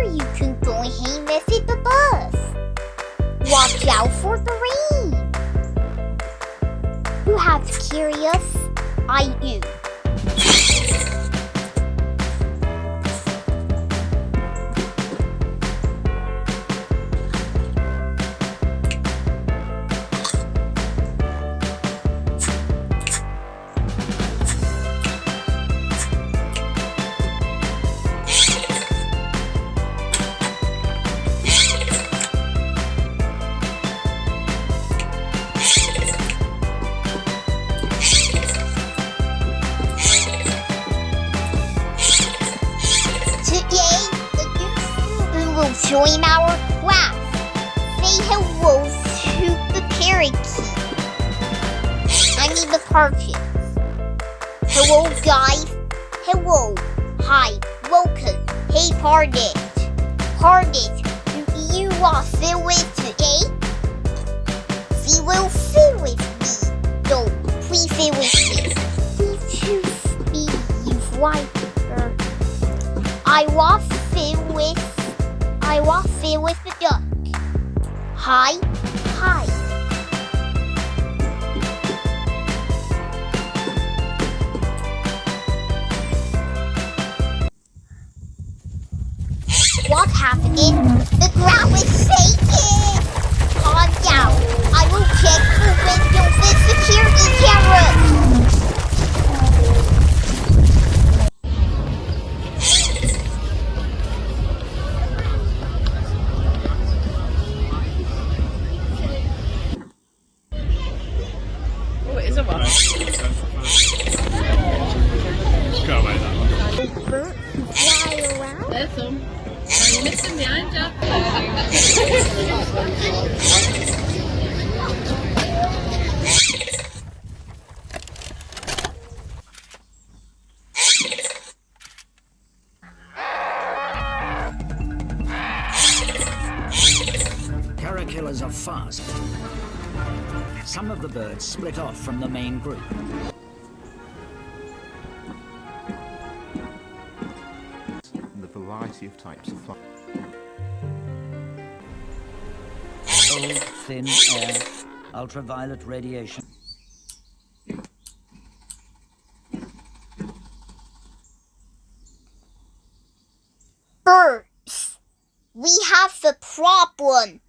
Or you can go ahead and visit the bus. Watch out for the rain. You have curious? I do. Join our class. Say hello to the parakeet. I mean the Partridge. Hello guys. Hello. Hi. Welcome. Hey Partridge. Partridge, do you want to sit with today? She will sit with me. No, please sit with me. Please choose me, you viper. I want to sit with the duck. Hi, hi. What's happening? The ground is shaking! Calm down. I will check the windows and security cameras. Is it what? Go away, that one. Birds fly around. There's some. You missed them behind you. Killers are fast. Some of the birds split off from the main group. The variety of types of flight. Cold, thin air, ultraviolet radiation. Birds. We have the problem.